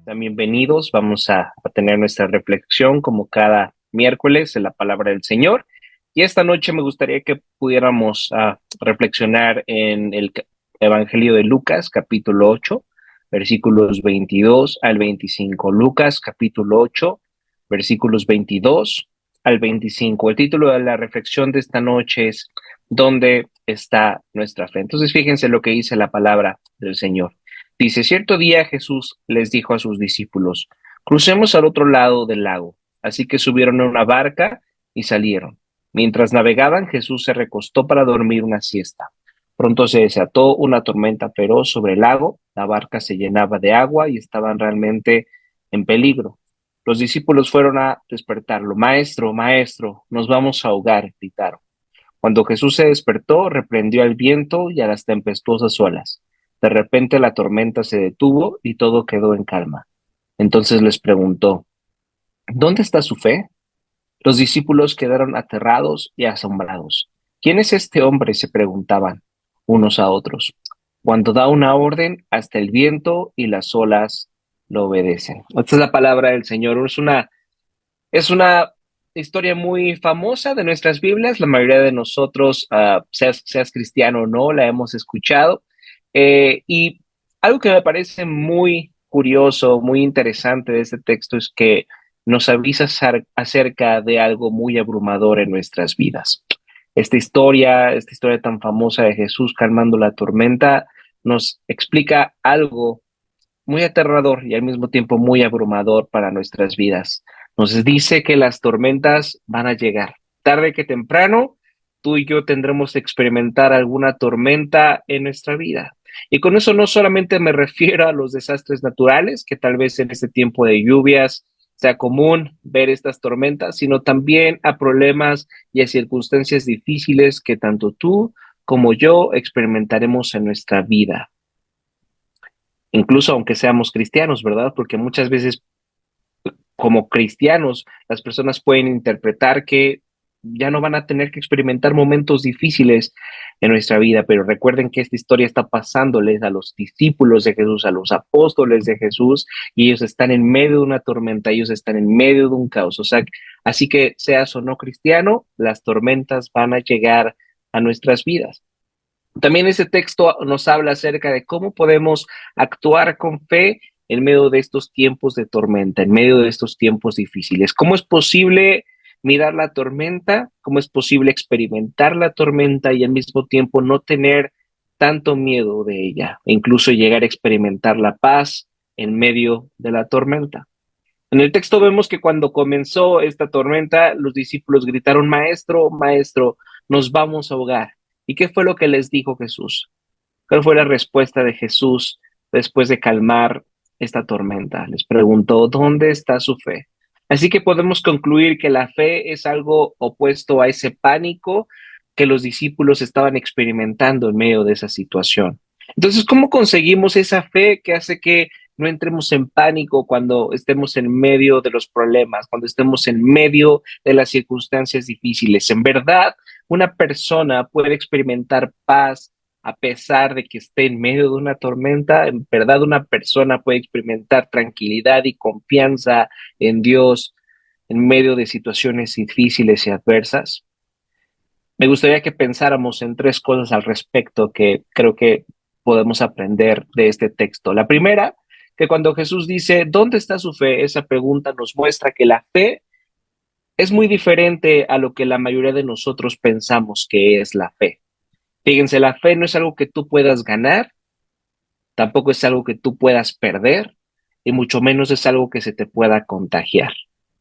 Sean bienvenidos. Vamos a tener nuestra reflexión como cada miércoles en la palabra del Señor. Y esta noche me gustaría que pudiéramos reflexionar en el Evangelio de Lucas, capítulo 8, versículos 22 al 25. Lucas, capítulo 8, versículos 22 al 25. El título de la reflexión de esta noche es ¿Dónde está nuestra fe? Entonces fíjense lo que dice la palabra del Señor. Dice, cierto día Jesús les dijo a sus discípulos, crucemos al otro lado del lago. Así que subieron a una barca y salieron. Mientras navegaban, Jesús se recostó para dormir una siesta. Pronto se desató una tormenta feroz sobre el lago, la barca se llenaba de agua y estaban realmente en peligro. Los discípulos fueron a despertarlo. Maestro, maestro, nos vamos a ahogar, gritaron. Cuando Jesús se despertó, reprendió al viento y a las tempestuosas olas. De repente la tormenta se detuvo y todo quedó en calma. Entonces les preguntó, ¿dónde está su fe? Los discípulos quedaron aterrados y asombrados. ¿Quién es este hombre? Se preguntaban unos a otros. Cuando da una orden, hasta el viento y las olas lo obedecen. Esta es la palabra del Señor. Es una historia muy famosa de nuestras Biblias. La mayoría de nosotros, seas cristiano o no, la hemos escuchado. Y algo que me parece muy curioso, muy interesante de este texto es que nos avisa acerca de algo muy abrumador en nuestras vidas. Esta historia tan famosa de Jesús calmando la tormenta, nos explica algo muy aterrador y al mismo tiempo muy abrumador para nuestras vidas. Nos dice que las tormentas van a llegar. Tarde que temprano, tú y yo tendremos que experimentar alguna tormenta en nuestra vida. Y con eso no solamente me refiero a los desastres naturales, que tal vez en este tiempo de lluvias sea común ver estas tormentas, sino también a problemas y a circunstancias difíciles que tanto tú como yo experimentaremos en nuestra vida, incluso aunque seamos cristianos, ¿verdad? Porque muchas veces como cristianos las personas pueden interpretar que ya no van a tener que experimentar momentos difíciles en nuestra vida, pero recuerden que esta historia está pasándoles a los discípulos de Jesús, a los apóstoles de Jesús, y ellos están en medio de una tormenta, ellos están en medio de un caos. O sea, así que seas o no cristiano, las tormentas van a llegar a nuestras vidas. También ese texto nos habla acerca de cómo podemos actuar con fe en medio de estos tiempos de tormenta, en medio de estos tiempos difíciles. ¿Cómo es posible mirar la tormenta? ¿Cómo es posible experimentar la tormenta y al mismo tiempo no tener tanto miedo de ella e incluso llegar a experimentar la paz en medio de la tormenta? En el texto vemos que cuando comenzó esta tormenta, los discípulos gritaron, Maestro, Maestro, nos vamos a ahogar. ¿Y qué fue lo que les dijo Jesús? ¿Cuál fue la respuesta de Jesús después de calmar esta tormenta? Les preguntó, ¿dónde está su fe? Así que podemos concluir que la fe es algo opuesto a ese pánico que los discípulos estaban experimentando en medio de esa situación. Entonces, ¿cómo conseguimos esa fe que hace que no entremos en pánico cuando estemos en medio de los problemas, cuando estemos en medio de las circunstancias difíciles? En verdad, una persona puede experimentar paz a pesar de que esté en medio de una tormenta. En verdad, una persona puede experimentar tranquilidad y confianza en Dios en medio de situaciones difíciles y adversas. Me gustaría que pensáramos en tres cosas al respecto que creo que podemos aprender de este texto. La primera, que cuando Jesús dice, ¿dónde está su fe? Esa pregunta nos muestra que la fe es muy diferente a lo que la mayoría de nosotros pensamos que es la fe. Fíjense, la fe no es algo que tú puedas ganar, tampoco es algo que tú puedas perder, y mucho menos es algo que se te pueda contagiar.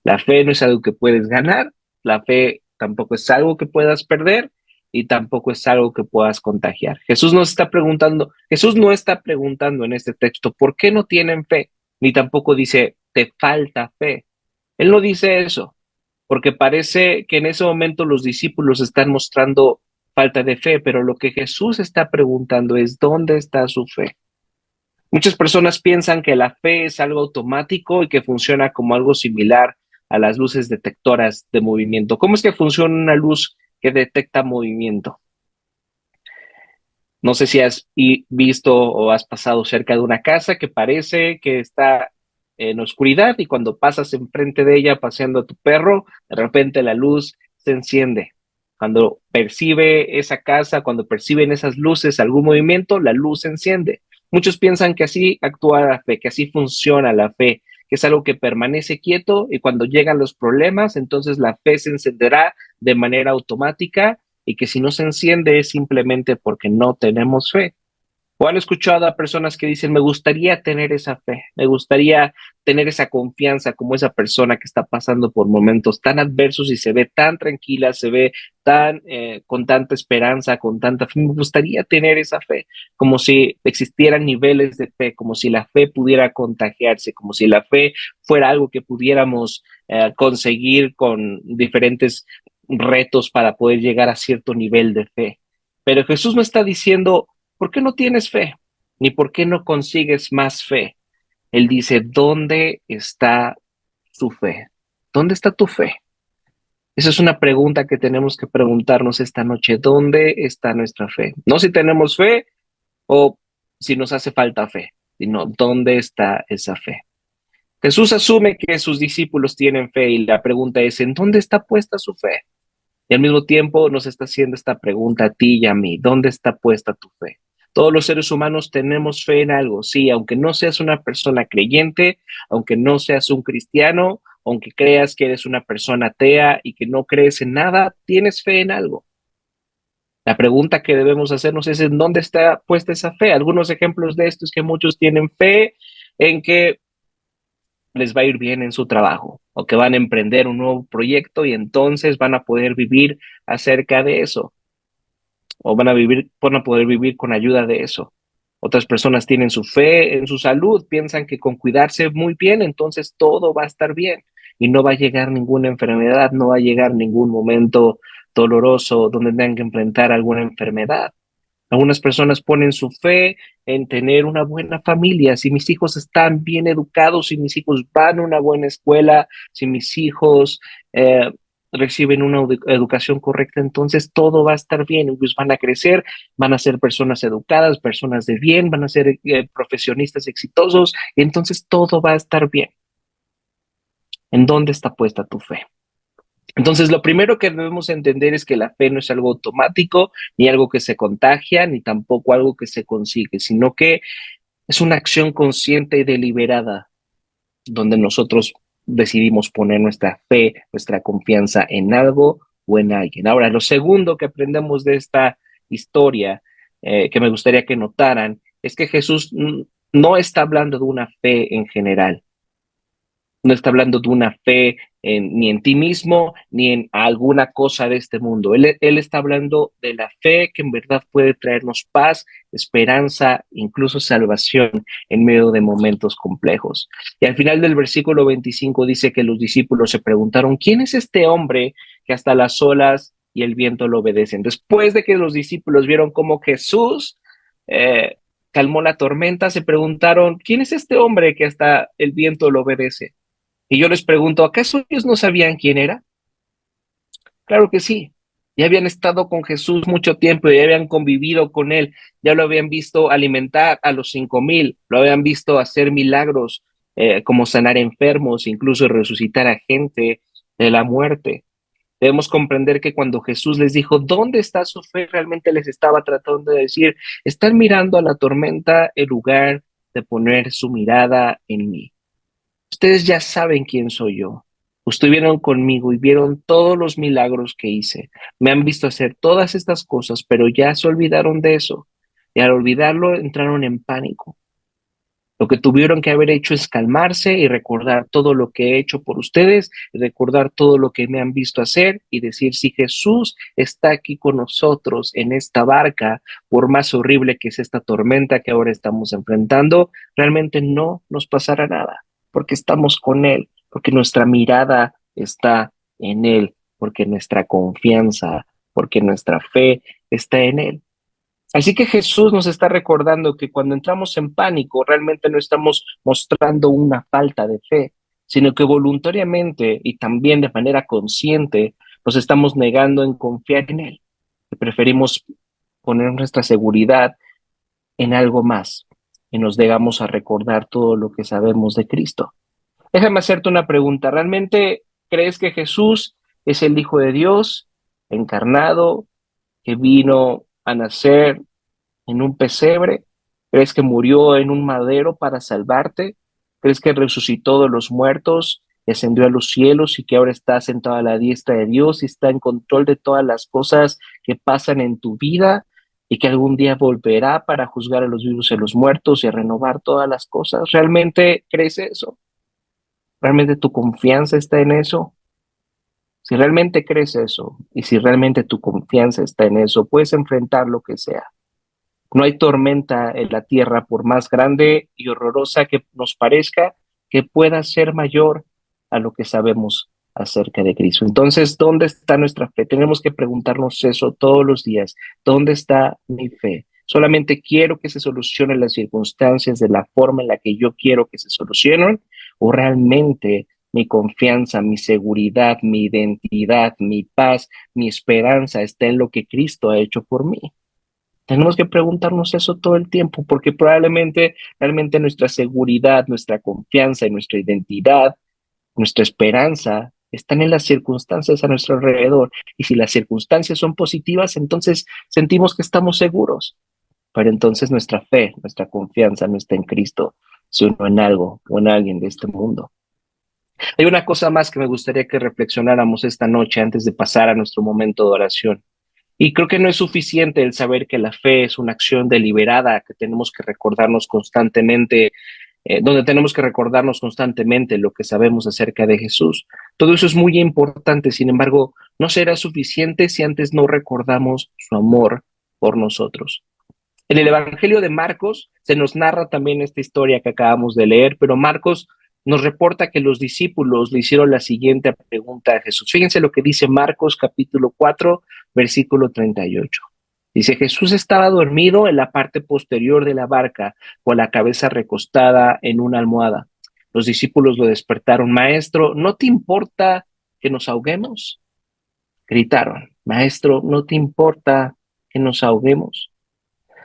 La fe no es algo que puedes ganar, la fe tampoco es algo que puedas perder y tampoco es algo que puedas contagiar. Jesús no está preguntando en este texto, ¿por qué no tienen fe? Ni tampoco dice, te falta fe. Él no dice eso, porque parece que en ese momento los discípulos están mostrando falta de fe, pero lo que Jesús está preguntando es, ¿dónde está su fe? Muchas personas piensan que la fe es algo automático y que funciona como algo similar a las luces detectoras de movimiento. ¿Cómo es que funciona una luz que detecta movimiento? No sé si has visto o has pasado cerca de una casa que parece que está en oscuridad y cuando pasas enfrente de ella paseando a tu perro, de repente la luz se enciende. Cuando percibe esa casa, cuando perciben esas luces algún movimiento, la luz se enciende. Muchos piensan que así actúa la fe, que así funciona la fe, que es algo que permanece quieto y cuando llegan los problemas, entonces la fe se encenderá de manera automática y que si no se enciende es simplemente porque no tenemos fe. O han escuchado a personas que dicen, me gustaría tener esa fe, me gustaría tener esa confianza como esa persona que está pasando por momentos tan adversos y se ve tan tranquila, se ve tan con tanta esperanza, con tanta fe. Me gustaría tener esa fe, como si existieran niveles de fe, como si la fe pudiera contagiarse, como si la fe fuera algo que pudiéramos conseguir con diferentes retos para poder llegar a cierto nivel de fe. Pero Jesús me está diciendo, ¿por qué no tienes fe? Ni por qué no consigues más fe. Él dice, ¿dónde está su fe? ¿Dónde está tu fe? Esa es una pregunta que tenemos que preguntarnos esta noche. ¿Dónde está nuestra fe? No si tenemos fe o si nos hace falta fe, sino ¿dónde está esa fe? Jesús asume que sus discípulos tienen fe y la pregunta es, ¿en dónde está puesta su fe? Y al mismo tiempo nos está haciendo esta pregunta a ti y a mí, ¿dónde está puesta tu fe? Todos los seres humanos tenemos fe en algo, sí, aunque no seas una persona creyente, aunque no seas un cristiano, aunque creas que eres una persona atea y que no crees en nada, tienes fe en algo. La pregunta que debemos hacernos es ¿en dónde está puesta esa fe? Algunos ejemplos de esto es que muchos tienen fe en que les va a ir bien en su trabajo o que van a emprender un nuevo proyecto y entonces van a poder vivir acerca de eso o van a poder vivir con ayuda de eso. Otras personas tienen su fe en su salud, piensan que con cuidarse muy bien, entonces todo va a estar bien y no va a llegar ninguna enfermedad, no va a llegar ningún momento doloroso donde tengan que enfrentar alguna enfermedad. Algunas personas ponen su fe en tener una buena familia. Si mis hijos están bien educados, si mis hijos van a una buena escuela, si mis hijos reciben una educación correcta, entonces todo va a estar bien. Ellos van a crecer, van a ser personas educadas, personas de bien, van a ser profesionistas exitosos, y entonces todo va a estar bien. ¿En dónde está puesta tu fe? Entonces, lo primero que debemos entender es que la fe no es algo automático, ni algo que se contagia, ni tampoco algo que se consigue, sino que es una acción consciente y deliberada donde nosotros decidimos poner nuestra fe, nuestra confianza en algo o en alguien. Ahora, lo segundo que aprendemos de esta historia, que me gustaría que notaran, es que Jesús no está hablando de una fe en general, no está hablando de una fe ni en ti mismo, ni en alguna cosa de este mundo. Él está hablando de la fe que en verdad puede traernos paz, esperanza, incluso salvación en medio de momentos complejos. Y al final del versículo 25 dice que los discípulos se preguntaron, ¿quién es este hombre que hasta las olas y el viento lo obedecen? Después de que los discípulos vieron cómo Jesús calmó la tormenta, se preguntaron, ¿quién es este hombre que hasta el viento lo obedece? Y yo les pregunto, ¿acaso ellos no sabían quién era? Claro que sí. Ya habían estado con Jesús mucho tiempo, ya habían convivido con él, ya lo habían visto alimentar a los 5,000, lo habían visto hacer milagros como sanar enfermos, incluso resucitar a gente de la muerte. Debemos comprender que cuando Jesús les dijo, ¿dónde está su fe? Realmente les estaba tratando de decir, están mirando a la tormenta en lugar de poner su mirada en mí. Ustedes ya saben quién soy yo. Estuvieron conmigo y vieron todos los milagros que hice. Me han visto hacer todas estas cosas, pero ya se olvidaron de eso. Y al olvidarlo entraron en pánico. Lo que tuvieron que haber hecho es calmarse y recordar todo lo que he hecho por ustedes, y recordar todo lo que me han visto hacer y decir, si Jesús está aquí con nosotros en esta barca, por más horrible que es esta tormenta que ahora estamos enfrentando, realmente no nos pasará nada, porque estamos con Él, porque nuestra mirada está en Él, porque nuestra confianza, porque nuestra fe está en Él. Así que Jesús nos está recordando que cuando entramos en pánico, realmente no estamos mostrando una falta de fe, sino que voluntariamente y también de manera consciente nos estamos negando en confiar en Él. Y preferimos poner nuestra seguridad en algo más y nos negamos a recordar todo lo que sabemos de Cristo. Déjame hacerte una pregunta. ¿Realmente crees que Jesús es el Hijo de Dios encarnado, que vino a nacer en un pesebre? ¿Crees que murió en un madero para salvarte? ¿Crees que resucitó de los muertos y ascendió a los cielos y que ahora está sentado a la diestra de Dios y está en control de todas las cosas que pasan en tu vida y que algún día volverá para juzgar a los vivos y a los muertos y a renovar todas las cosas? ¿Realmente crees eso? ¿Realmente tu confianza está en eso? Si realmente crees eso y si realmente tu confianza está en eso, puedes enfrentar lo que sea. No hay tormenta en la tierra, por más grande y horrorosa que nos parezca, que pueda ser mayor a lo que sabemos acerca de Cristo. Entonces, ¿dónde está nuestra fe? Tenemos que preguntarnos eso todos los días. ¿Dónde está mi fe? ¿Solamente quiero que se solucionen las circunstancias de la forma en la que yo quiero que se solucionen? ¿O realmente mi confianza, mi seguridad, mi identidad, mi paz, mi esperanza está en lo que Cristo ha hecho por mí? Tenemos que preguntarnos eso todo el tiempo, porque probablemente realmente nuestra seguridad, nuestra confianza y nuestra identidad, nuestra esperanza están en las circunstancias a nuestro alrededor. Y si las circunstancias son positivas, entonces sentimos que estamos seguros. Pero entonces nuestra fe, nuestra confianza no está en Cristo, sino en algo o en alguien de este mundo. Hay una cosa más que me gustaría que reflexionáramos esta noche antes de pasar a nuestro momento de oración. Y creo que no es suficiente el saber que la fe es una acción deliberada, que tenemos que recordarnos constantemente, donde tenemos que recordarnos constantemente lo que sabemos acerca de Jesús. Todo eso es muy importante, sin embargo, no será suficiente si antes no recordamos su amor por nosotros. En el Evangelio de Marcos se nos narra también esta historia que acabamos de leer, pero Marcos nos reporta que los discípulos le hicieron la siguiente pregunta a Jesús. Fíjense lo que dice Marcos capítulo 4, versículo 38. Dice, Jesús estaba dormido en la parte posterior de la barca, con la cabeza recostada en una almohada. Los discípulos lo despertaron. Maestro, ¿no te importa que nos ahoguemos? Gritaron. Maestro, ¿no te importa que nos ahoguemos?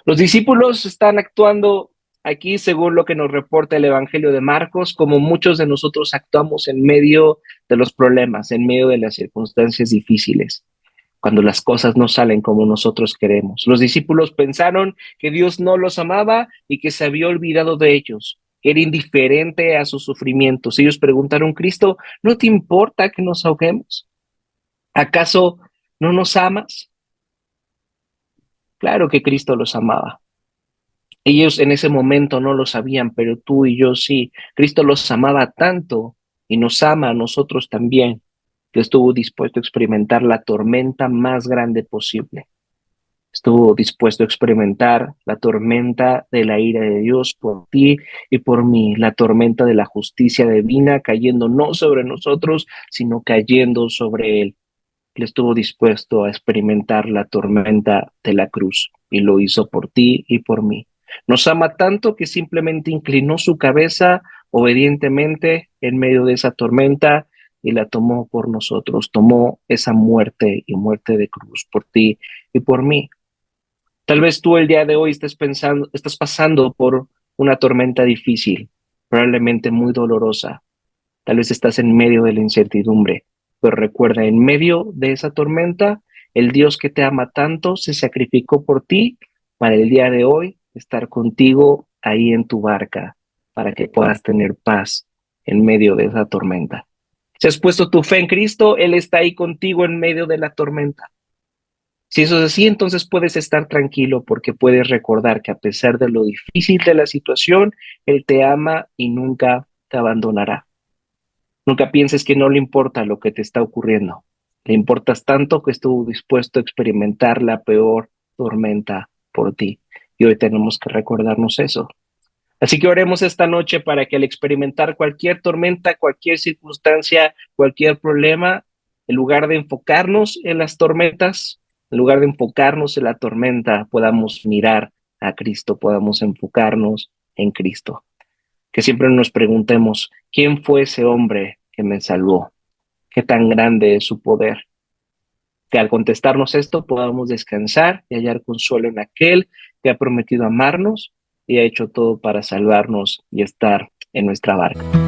Los discípulos están actuando aquí, según lo que nos reporta el Evangelio de Marcos, como muchos de nosotros actuamos en medio de los problemas, en medio de las circunstancias difíciles, cuando las cosas no salen como nosotros queremos. Los discípulos pensaron que Dios no los amaba y que se había olvidado de ellos, que era indiferente a sus sufrimientos. Ellos preguntaron, Cristo, ¿no te importa que nos ahoguemos? ¿Acaso no nos amas? Claro que Cristo los amaba. Ellos en ese momento no lo sabían, pero tú y yo sí. Cristo los amaba tanto y nos ama a nosotros también, que estuvo dispuesto a experimentar la tormenta más grande posible. Estuvo dispuesto a experimentar la tormenta de la ira de Dios por ti y por mí, la tormenta de la justicia divina cayendo no sobre nosotros, sino cayendo sobre Él. Él estuvo dispuesto a experimentar la tormenta de la cruz y lo hizo por ti y por mí. Nos ama tanto que simplemente inclinó su cabeza obedientemente en medio de esa tormenta y la tomó por nosotros, tomó esa muerte y muerte de cruz por ti y por mí. Tal vez tú el día de hoy estés pensando, estás pasando por una tormenta difícil, probablemente muy dolorosa. Tal vez estás en medio de la incertidumbre, pero recuerda, en medio de esa tormenta, el Dios que te ama tanto se sacrificó por ti para el día de hoy estar contigo ahí en tu barca, para que puedas tener paz en medio de esa tormenta. Si has puesto tu fe en Cristo, Él está ahí contigo en medio de la tormenta. Si eso es así, entonces puedes estar tranquilo porque puedes recordar que a pesar de lo difícil de la situación, Él te ama y nunca te abandonará. Nunca pienses que no le importa lo que te está ocurriendo. Le importas tanto que estuvo dispuesto a experimentar la peor tormenta por ti. Y hoy tenemos que recordarnos eso. Así que oremos esta noche para que al experimentar cualquier tormenta, cualquier circunstancia, cualquier problema, en lugar de enfocarnos en las tormentas, en lugar de enfocarnos en la tormenta, podamos mirar a Cristo, podamos enfocarnos en Cristo. Que siempre nos preguntemos, ¿quién fue ese hombre que me salvó? ¿Qué tan grande es su poder? Que al contestarnos esto podamos descansar y hallar consuelo en aquel que ha prometido amarnos y ha hecho todo para salvarnos y estar en nuestra barca.